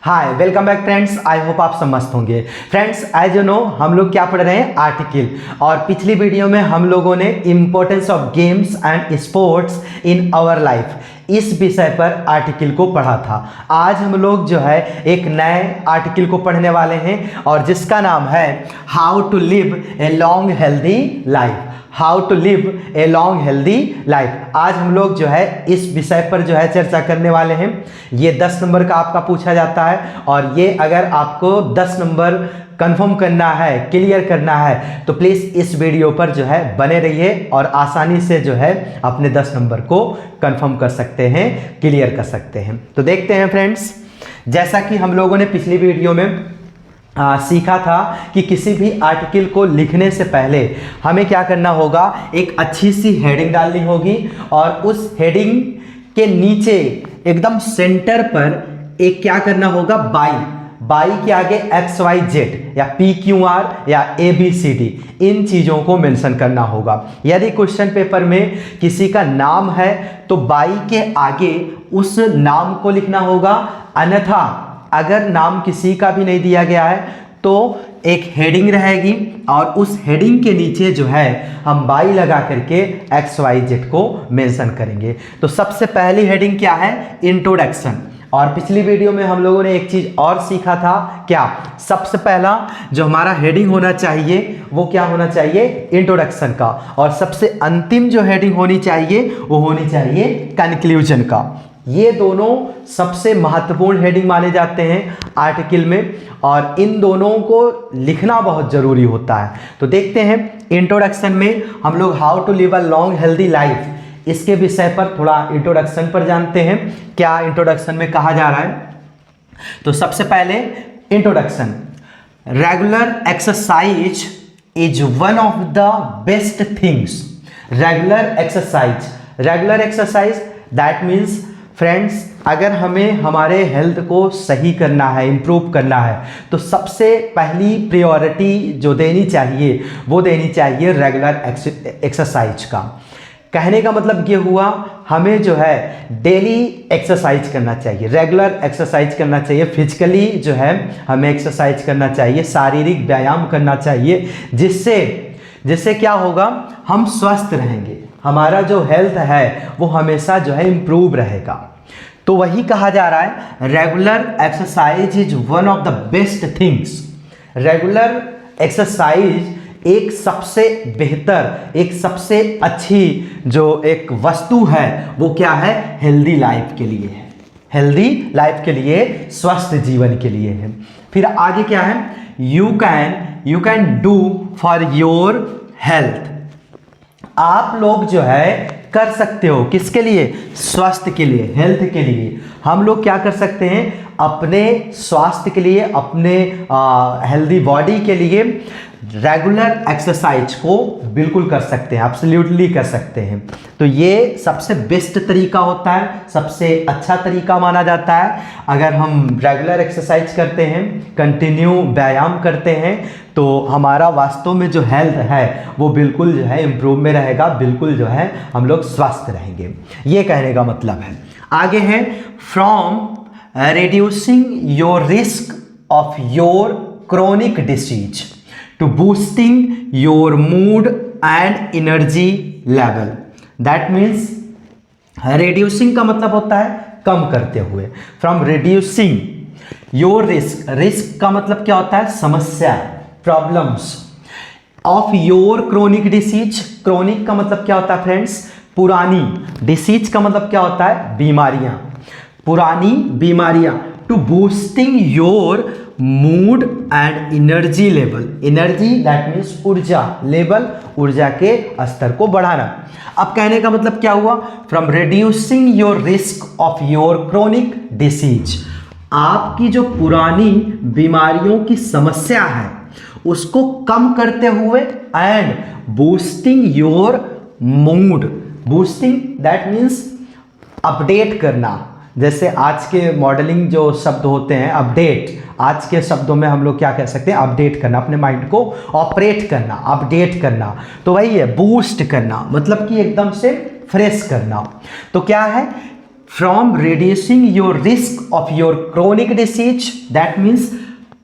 Hi welcome back friends, I hope आप सब मस्त होंगे। फ्रेंड्स, एज यू नो हम लोग क्या पढ़ रहे हैं, आर्टिकल। और पिछली वीडियो में हम लोगों ने importance of games and sports in our life इस विषय पर आर्टिकल को पढ़ा था। आज हम लोग जो है एक नए आर्टिकल को पढ़ने वाले हैं और जिसका नाम है how to live a long healthy life. How to live a long healthy life. आज हम लोग जो है इस विषय पर जो है चर्चा करने वाले हैं। ये 10 नंबर का आपका पूछा जाता है और ये अगर आपको 10 नंबर कंफर्म करना है, क्लियर करना है, तो प्लीज़ इस वीडियो पर जो है बने रहिए और आसानी से जो है अपने 10 नंबर को कंफर्म कर सकते हैं, क्लियर कर सकते हैं। तो देखते हैं फ्रेंड्स, जैसा कि हम लोगों ने पिछली वीडियो में सीखा था कि किसी भी आर्टिकल को लिखने से पहले हमें क्या करना होगा, एक अच्छी सी हेडिंग डालनी होगी और उस हेडिंग के नीचे एकदम सेंटर पर एक क्या करना होगा, बाई के आगे XYZ या PQR या ABCD इन चीज़ों को मेंशन करना होगा। यदि क्वेश्चन पेपर में किसी का नाम है तो बाई के आगे उस नाम को लिखना होगा, अन्यथा अगर नाम किसी का भी नहीं दिया गया है तो एक हेडिंग रहेगी और उस हेडिंग के नीचे जो है हम बाई लगा करके XYZ को मेंशन करेंगे। तो सबसे पहली हेडिंग क्या है, इंट्रोडक्शन। और पिछली वीडियो में हम लोगों ने एक चीज और सीखा था, क्या, सबसे पहला जो हमारा हेडिंग होना चाहिए वो क्या होना चाहिए, इंट्रोडक्शन का। और सबसे अंतिम जो हेडिंग होनी चाहिए वो होनी चाहिए कंक्लूजन का। ये दोनों सबसे महत्वपूर्ण हेडिंग माने जाते हैं आर्टिकल में और इन दोनों को लिखना बहुत जरूरी होता है। तो देखते हैं इंट्रोडक्शन में हम लोग how to live a long healthy life इसके विषय पर थोड़ा इंट्रोडक्शन पर जानते हैं, क्या इंट्रोडक्शन में कहा जा रहा है। तो सबसे पहले introduction, regular exercise is one of the best things. Regular exercise that means friends, अगर हमें हमारे हेल्थ को सही करना है, इम्प्रूव करना है, तो सबसे पहली प्रायोरिटी जो देनी चाहिए वो देनी चाहिए रेगुलर एक्सरसाइज का। कहने का मतलब ये हुआ, हमें जो है डेली एक्सरसाइज करना चाहिए, रेगुलर एक्सरसाइज करना चाहिए। फिजिकली जो है हमें एक्सरसाइज करना चाहिए, शारीरिक व्यायाम करना चाहिए, जिससे क्या होगा, हम स्वस्थ रहेंगे, हमारा जो हेल्थ है वो हमेशा जो है इम्प्रूव रहेगा। तो वही कहा जा रहा है, regular exercise is one of the best things. Regular exercise एक सबसे बेहतर, एक सबसे अच्छी जो एक वस्तु है वो क्या है, हेल्दी लाइफ के लिए है, हेल्दी लाइफ के लिए, स्वस्थ जीवन के लिए है। फिर आगे क्या है, you can do for your health. आप लोग जो है कर सकते हो, किसके लिए, स्वास्थ्य के लिए, हेल्थ के लिए। हम लोग क्या कर सकते हैं, अपने स्वास्थ्य के लिए, अपने हेल्दी बॉडी के लिए रेगुलर एक्सरसाइज को बिल्कुल कर सकते हैं, एब्सोल्युटली कर सकते हैं। तो ये सबसे बेस्ट तरीका होता है, सबसे अच्छा तरीका माना जाता है। अगर हम रेगुलर एक्सरसाइज करते हैं, कंटिन्यू व्यायाम करते हैं, तो हमारा वास्तव में जो हेल्थ है वो बिल्कुल जो है इम्प्रूव में रहेगा, बिल्कुल जो है हम लोग स्वस्थ रहेंगे। ये कहने का मतलब है। आगे है, from reducing your risk of your chronic disease to boosting your mood and energy level. That means reducing का मतलब होता है कम करते हुए। फ्रॉम रिड्यूसिंग योर रिस्क का मतलब क्या होता है, समस्या, problems, of your chronic disease. Chronic का मतलब क्या होता है फ्रेंड्स, पुरानी। डिसीज का मतलब क्या होता है, बीमारियां, पुरानी बीमारियां। To boosting your mood and energy level. Energy that means ऊर्जा, लेवल ऊर्जा के स्तर को बढ़ाना। अब कहने का मतलब क्या हुआ, from reducing your risk of your chronic disease. आपकी जो पुरानी बीमारियों की समस्या है उसको कम करते हुए and boosting your mood. Boosting that means update करना। जैसे आज के मॉडलिंग जो शब्द होते हैं, अपडेट, आज के शब्दों में हम लोग क्या कह सकते हैं, अपडेट करना, अपने माइंड को ऑपरेट करना, अपडेट करना। तो वही है बूस्ट करना, मतलब कि एकदम से फ्रेश करना। तो क्या है, from reducing your risk of your chronic disease, that means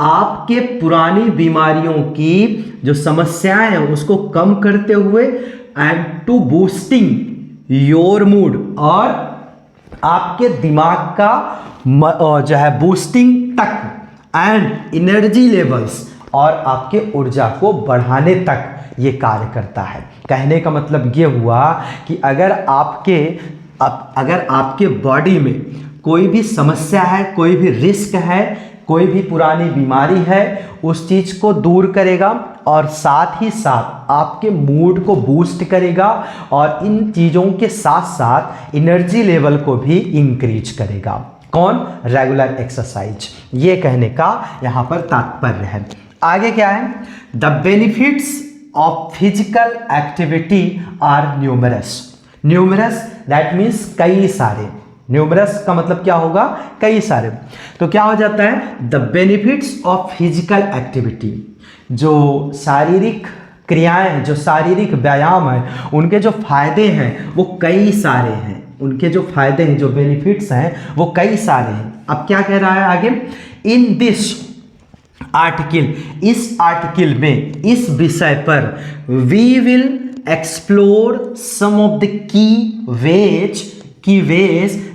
आपके पुरानी बीमारियों की जो समस्याएं हैं उसको कम करते हुए, and to boosting your mood, और आपके दिमाग का जो है बूस्टिंग तक, एंड एनर्जी लेवल्स, और आपके ऊर्जा को बढ़ाने तक ये कार्य करता है। कहने का मतलब ये हुआ कि अगर आपके बॉडी में कोई भी समस्या है, कोई भी रिस्क है, कोई भी पुरानी बीमारी है, उस चीज़ को दूर करेगा और साथ ही साथ आपके मूड को बूस्ट करेगा, और इन चीज़ों के साथ साथ एनर्जी लेवल को भी इंक्रीज करेगा। कौन? Regular exercise. ये कहने का यहाँ पर तात्पर्य है। आगे क्या है? The benefits of physical activity are numerous. Numerous that means कई सारे। न्यूमरस का मतलब क्या होगा? कई सारे। तो क्या हो जाता है? The benefits of physical activity, जो शारीरिक क्रियाएं हैं, जो शारीरिक व्यायाम है, उनके जो फायदे हैं वो कई सारे हैं। उनके जो फायदे हैं, जो बेनिफिट्स हैं, वो कई सारे हैं। अब क्या कह रहा है आगे? इन दिस आर्टिकल, इस आर्टिकल में, इस विषय पर, we will explore some of the key ways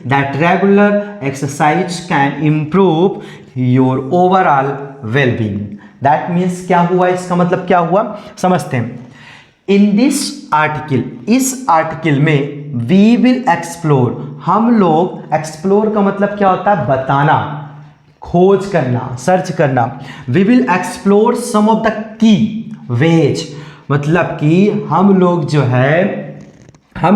that regular exercise can improve your overall wellbeing. That means क्या हुआ? इसका मतलब क्या हुआ समझते हैं। इन दिस आर्टिकल, इस आर्टिकल में, वी विल एक्सप्लोर, हम लोग, एक्सप्लोर का मतलब क्या होता है? बताना, खोज करना, सर्च करना। We will explore some of the key ways, मतलब कि हम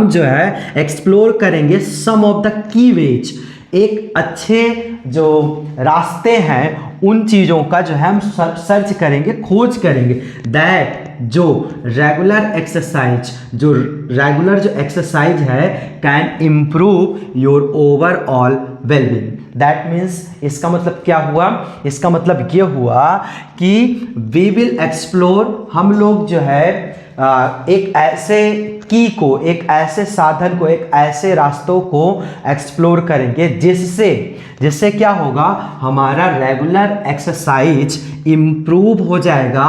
जो है एक्सप्लोर करेंगे some of the key ways, एक अच्छे जो रास्ते हैं उन चीज़ों का जो है हम सर्च करेंगे, खोज करेंगे। दैट जो रेगुलर एक्सरसाइज है can improve your overall wellbeing. That means इसका मतलब क्या हुआ? इसका मतलब ये हुआ कि वी विल एक्सप्लोर, हम लोग जो है एक ऐसे की को, एक ऐसे साधन को, एक ऐसे रास्तों को एक्सप्लोर करेंगे जिससे क्या होगा? हमारा रेगुलर एक्सरसाइज इम्प्रूव हो जाएगा।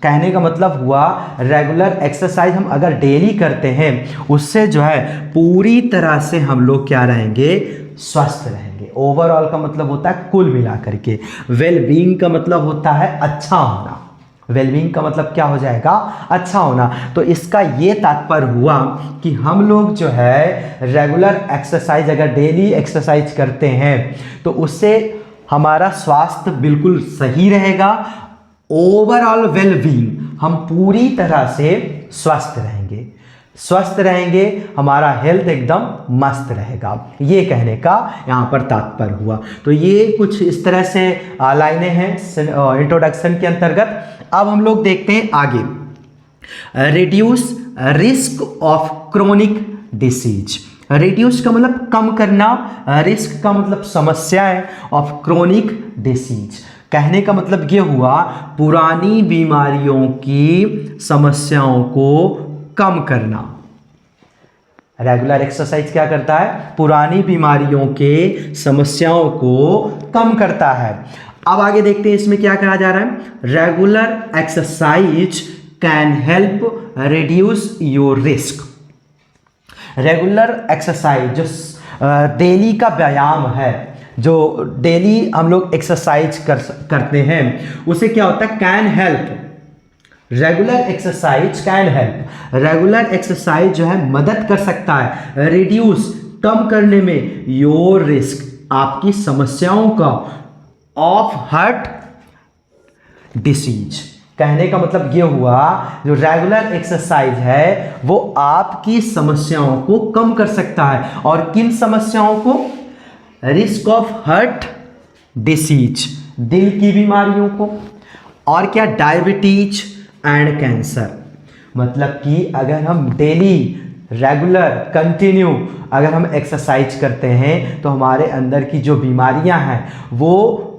कहने का मतलब हुआ रेगुलर एक्सरसाइज हम अगर डेली करते हैं, उससे जो है पूरी तरह से हम लोग क्या रहेंगे? स्वस्थ रहेंगे। ओवरऑल का मतलब होता है कुल मिलाकर के। वेलबींग का मतलब होता है अच्छा होना। वेलबींग का मतलब क्या हो जाएगा? अच्छा होना। तो इसका ये तात्पर्य हुआ कि हम लोग जो है रेगुलर एक्सरसाइज, अगर डेली एक्सरसाइज करते हैं तो उससे हमारा स्वास्थ्य बिल्कुल सही रहेगा। ओवरऑल वेलबींग, हम पूरी तरह से स्वस्थ रहेंगे, हमारा हेल्थ एकदम मस्त रहेगा। ये कहने का यहाँ पर तात्पर्य हुआ। तो ये कुछ इस तरह से लाइनें हैं इंट्रोडक्शन के अंतर्गत। अब हम लोग देखते हैं आगे। Reduce risk of chronic disease. Reduce का मतलब कम करना, रिस्क का मतलब समस्याएं, ऑफ क्रोनिक डिसीज कहने का मतलब ये हुआ पुरानी बीमारियों की समस्याओं को कम करना। रेगुलर एक्सरसाइज क्या करता है? पुरानी बीमारियों के समस्याओं को कम करता है। अब आगे देखते हैं इसमें क्या कहा जा रहा है। Regular exercise can help reduce your risk. Regular exercise जो डेली का व्यायाम है, जो डेली हम लोग एक्सरसाइज करते हैं, उसे क्या होता है? Can help. Regular exercise can help. Regular exercise जो है मदद कर सकता है रिड्यूस, कम करने में, योर रिस्क, आपकी समस्याओं का, ऑफ हार्ट डिसीज। कहने का मतलब ये हुआ जो रेगुलर एक्सरसाइज है वो आपकी समस्याओं को कम कर सकता है। और किन समस्याओं को? रिस्क ऑफ हार्ट डिसीज, दिल की बीमारियों को, और क्या? Diabetes and cancer. मतलब कि अगर हम डेली रेगुलर कंटिन्यू अगर हम एक्सरसाइज करते हैं तो हमारे अंदर की जो बीमारियां हैं वो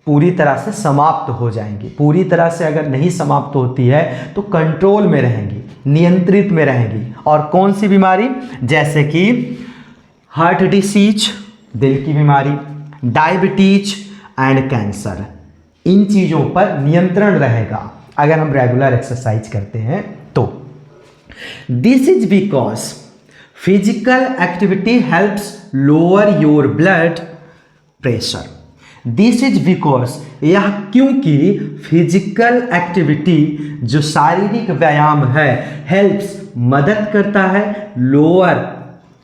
पूरी तरह से समाप्त हो जाएंगी। पूरी तरह से अगर नहीं समाप्त होती है तो कंट्रोल में रहेंगी, नियंत्रित में रहेंगी। और कौन सी बीमारी? जैसे कि हार्ट डिसीज, दिल की बीमारी, डायबिटीज एंड कैंसर, इन चीज़ों पर नियंत्रण रहेगा अगर हम रेगुलर एक्सरसाइज करते हैं तो। This is because physical activity helps lower your blood pressure. This is because, यह क्योंकि फिजिकल एक्टिविटी जो शारीरिक व्यायाम है, हेल्प्स मदद करता है, lower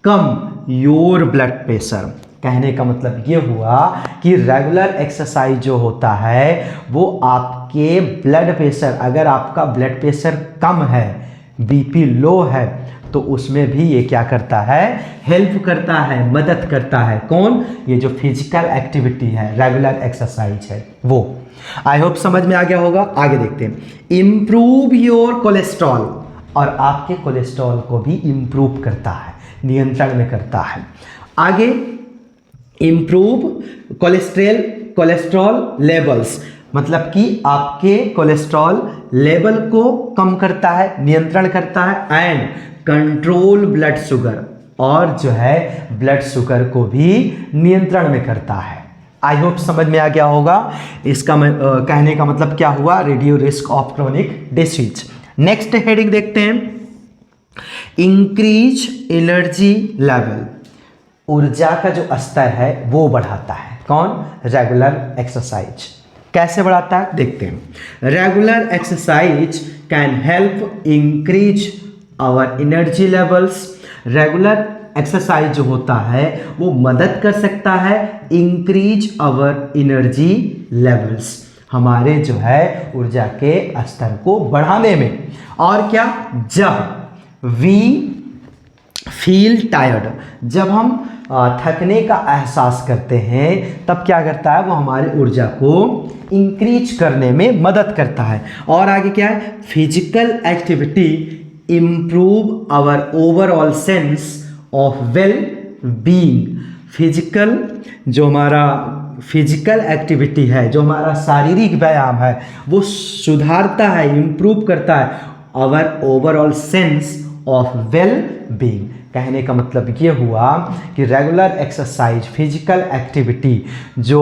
come your blood pressure. कहने का मतलब ये हुआ कि रेगुलर एक्सरसाइज जो होता है वो आपके ब्लड प्रेशर, अगर आपका ब्लड प्रेशर कम है, बीपी लो है, तो उसमें भी ये क्या करता है, हेल्प करता है, मदद करता है। कौन? ये जो फिजिकल एक्टिविटी है, रेगुलर एक्सरसाइज है वो। आई होप समझ में आ गया होगा। आगे देखते हैं। इम्प्रूव योर कोलेस्ट्रॉल, और आपके कोलेस्ट्रॉल को भी इम्प्रूव करता है, नियंत्रण में करता है। आगे इम्प्रूव कोलेस्ट्रॉल लेवल्स, मतलब कि आपके कोलेस्ट्रॉल लेवल को कम करता है, नियंत्रण करता है। एंड कंट्रोल ब्लड शुगर, और जो है ब्लड शुगर को भी नियंत्रण में करता है। आई होप समझ में आ गया होगा। इसका कहने का मतलब क्या हुआ, reduce risk of chronic disease. Next heading देखते हैं, इंक्रीज एनर्जी लेवल, ऊर्जा का जो स्तर है वो बढ़ाता है। कौन? Regular exercise. कैसे बढ़ाता है देखते हैं। Regular exercise can help increase our energy levels. Regular exercise जो होता है वो मदद कर सकता है इंक्रीज आवर एनर्जी लेवल्स, हमारे जो है ऊर्जा के स्तर को बढ़ाने में। और क्या? जब वी फील टायर्ड, जब हम थकने का एहसास करते हैं, तब क्या करता है वो हमारी ऊर्जा को इंक्रीज करने में मदद करता है। और आगे क्या है? Physical activity improve our overall sense of well being. Physical जो हमारा फिजिकल एक्टिविटी है, जो हमारा शारीरिक व्यायाम है, वो सुधारता है, इम्प्रूव करता है our overall sense of well being. कहने का मतलब ये हुआ कि रेगुलर एक्सरसाइज, फिजिकल एक्टिविटी जो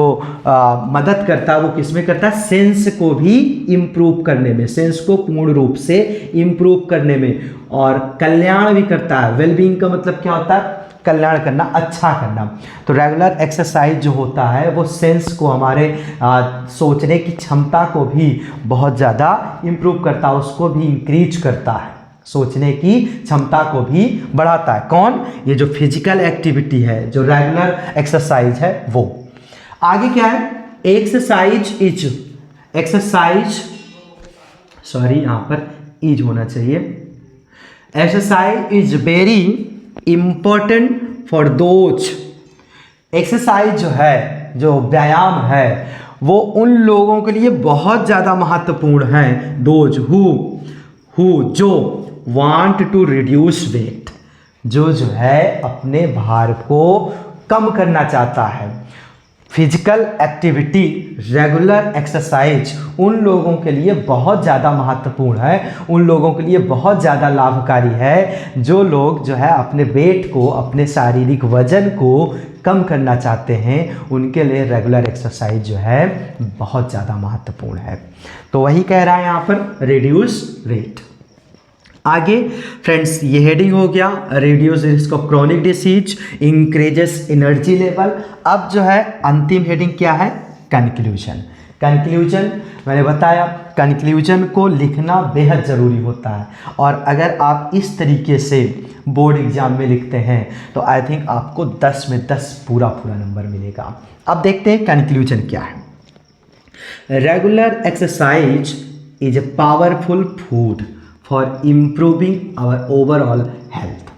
मदद करता है वो किस में करता है? सेंस को भी इम्प्रूव करने में, सेंस को पूर्ण रूप से इम्प्रूव करने में, और कल्याण भी करता है। वेलबींग का मतलब क्या होता है? कल्याण करना, अच्छा करना। तो रेगुलर एक्सरसाइज जो होता है वो सेंस को, हमारे सोचने की क्षमता को भी बहुत ज़्यादा इम्प्रूव करता है, उसको भी इंक्रीज करता है, सोचने की क्षमता को भी बढ़ाता है। कौन? ये जो फिजिकल एक्टिविटी है, जो रेगुलर एक्सरसाइज है वो। आगे क्या है? यहाँ पर इज होना चाहिए। Exercise is very important for those. Exercise जो है, जो व्यायाम है, वो उन लोगों के लिए बहुत ज़्यादा महत्वपूर्ण है। दोज हु जो वांट टू रिड्यूस वेट, जो है अपने भार को कम करना चाहता है। फिजिकल एक्टिविटी, रेगुलर एक्सरसाइज उन लोगों के लिए बहुत ज़्यादा महत्वपूर्ण है, उन लोगों के लिए बहुत ज़्यादा लाभकारी है जो लोग जो है अपने वेट को, अपने शारीरिक वजन को कम करना चाहते हैं। उनके लिए रेगुलर एक्सरसाइज जो है बहुत ज़्यादा महत्वपूर्ण है। तो वही कह रहा है यहाँ पर, रिड्यूस वेट। आगे फ्रेंड्स ये हेडिंग हो गया, reduce risk of chronic disease, increases energy level. अब जो है अंतिम हेडिंग क्या है? कंक्लूजन। कंक्लूजन मैंने बताया, कंक्लूजन को लिखना बेहद ज़रूरी होता है, और अगर आप इस तरीके से बोर्ड एग्जाम में लिखते हैं तो आई थिंक आपको 10 में 10 पूरा नंबर मिलेगा। अब देखते हैं कंक्लूजन क्या है। Regular exercise is a powerful food for improving our overall health.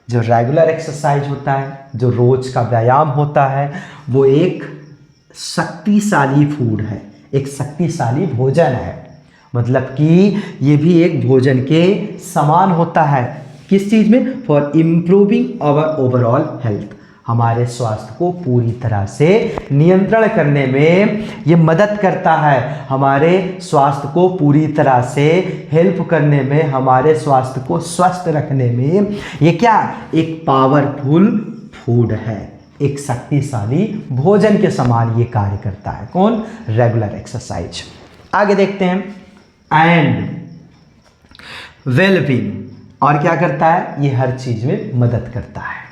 जो रेगुलर एक्सरसाइज होता है, जो रोज का व्यायाम होता है, वो एक शक्तिशाली फूड है, एक शक्तिशाली भोजन है। मतलब कि ये भी एक भोजन के समान होता है। किस चीज़ में? For improving our overall health, हमारे स्वास्थ्य को पूरी तरह से नियंत्रण करने में ये मदद करता है, हमारे स्वास्थ्य को पूरी तरह से हेल्प करने में, हमारे स्वास्थ्य को स्वस्थ रखने में ये क्या? एक पावरफुल फूड है, एक शक्तिशाली भोजन के समान ये कार्य करता है। कौन? Regular exercise. आगे देखते हैं, एंड वेलबींग, और क्या करता है? ये हर चीज में मदद करता है।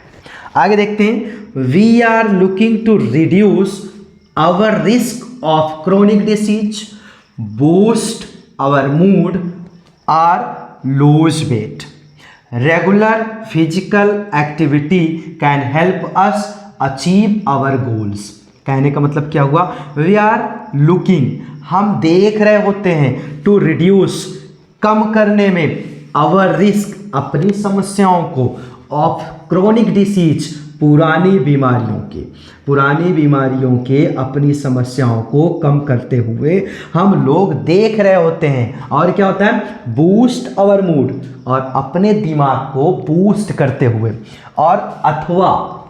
आगे देखते हैं, we are looking to reduce our risk of chronic disease, boost our mood और lose weight. Regular physical activity can help us achieve our goals. कहने का मतलब क्या हुआ? वी आर लुकिंग, हम देख रहे होते हैं, टू रिड्यूस, कम करने में, आवर रिस्क, अपनी समस्याओं को, ऑफ क्रोनिक डिसीज, पुरानी बीमारियों के अपनी समस्याओं को कम करते हुए हम लोग देख रहे होते हैं। और क्या होता है? बूस्ट आवर मूड, और अपने दिमाग को बूस्ट करते हुए, और अथवा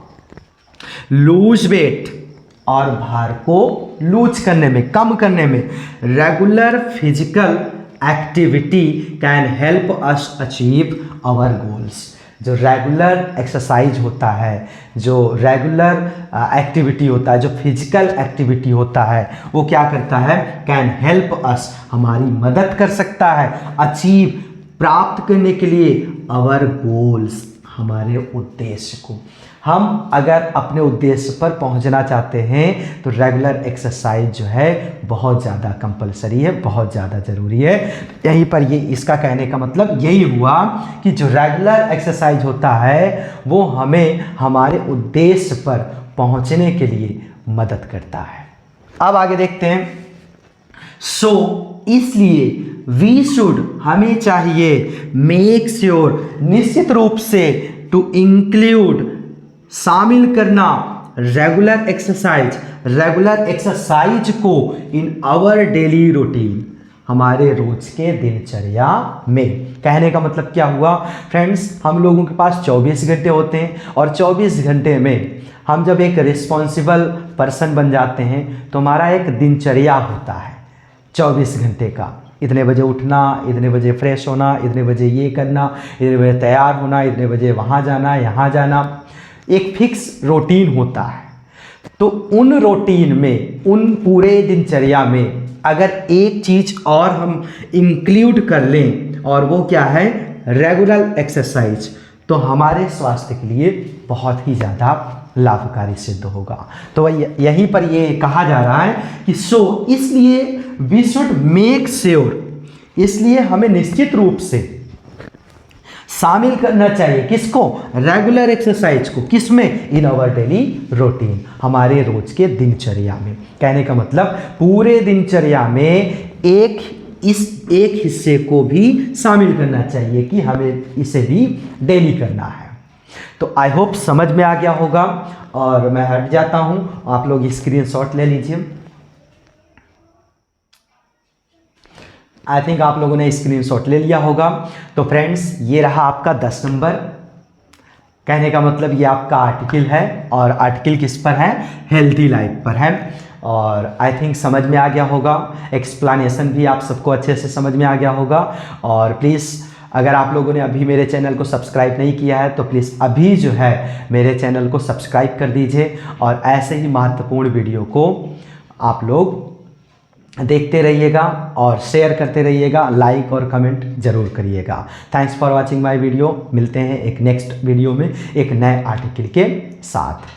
लूज वेट, और भार को लूज करने में, कम करने में। Regular physical activity can help us achieve our goals. जो रेगुलर एक्सरसाइज होता है, जो रेगुलर एक्टिविटी होता है, जो फिजिकल एक्टिविटी होता है, वो क्या करता है? कैन हेल्प अस, हमारी मदद कर सकता है, अचीव, प्राप्त करने के लिए, आवर गोल्स, हमारे उद्देश्य को। हम अगर अपने उद्देश्य पर पहुंचना चाहते हैं तो रेगुलर एक्सरसाइज जो है बहुत ज़्यादा कंपलसरी है, बहुत ज़्यादा ज़रूरी है। यहीं पर ये इसका कहने का मतलब यही हुआ कि जो रेगुलर एक्सरसाइज होता है वो हमें हमारे उद्देश्य पर पहुंचने के लिए मदद करता है। अब आगे देखते हैं, इसलिए वी शुड, हमें चाहिए, मेक श्योर, निश्चित रूप से, टू इंक्लूड, शामिल करना, रेगुलर एक्सरसाइज को इन आवर डेली रूटीन, हमारे रोज के दिनचर्या में। कहने का मतलब क्या हुआ फ्रेंड्स? हम लोगों के पास 24 घंटे होते हैं, और 24 घंटे में हम जब एक रिस्पॉन्सिबल पर्सन बन जाते हैं तो हमारा एक दिनचर्या होता है 24 घंटे का। इतने बजे उठना, इतने बजे फ्रेश होना, इतने बजे ये करना, इतने बजे तैयार होना, इतने बजे वहाँ जाना, यहाँ जाना, एक फिक्स रूटीन होता है। तो उन रूटीन में, उन पूरे दिनचर्या में अगर एक चीज़ और हम इंक्लूड कर लें, और वो क्या है? रेगुलर एक्सरसाइज, तो हमारे स्वास्थ्य के लिए बहुत ही ज़्यादा लाभकारी सिद्ध होगा। तो यहीं पर ये कहा जा रहा है कि इसलिए वी शुड मेक श्योर, इसलिए हमें निश्चित रूप से शामिल करना चाहिए, किसको? रेगुलर एक्सरसाइज को। किसमें? इन आवर डेली रूटीन, हमारे रोज के दिनचर्या में। कहने का मतलब पूरे दिनचर्या में एक हिस्से को भी शामिल करना चाहिए कि हमें इसे भी डेली करना है। तो आई होप समझ में आ गया होगा, और मैं हट जाता हूं, आप लोग स्क्रीनशॉट ले लीजिए। आई थिंक आप लोगों ने स्क्रीनशॉट ले लिया होगा। तो फ्रेंड्स, ये रहा आपका 10 नंबर। कहने का मतलब ये आपका आर्टिकल है, और आर्टिकल किस पर है? हेल्दी लाइफ पर है। और आई थिंक समझ में आ गया होगा, एक्सप्लेनेशन भी आप सबको अच्छे से समझ में आ गया होगा। और प्लीज़ अगर आप लोगों ने अभी मेरे चैनल को सब्सक्राइब नहीं किया है तो प्लीज़ अभी जो है मेरे चैनल को सब्सक्राइब कर दीजिए, और ऐसे ही महत्वपूर्ण वीडियो को आप लोग देखते रहिएगा और शेयर करते रहिएगा, लाइक और कमेंट जरूर करिएगा। Thanks for watching my video. मिलते हैं एक नेक्स्ट वीडियो में एक नए आर्टिकल के साथ।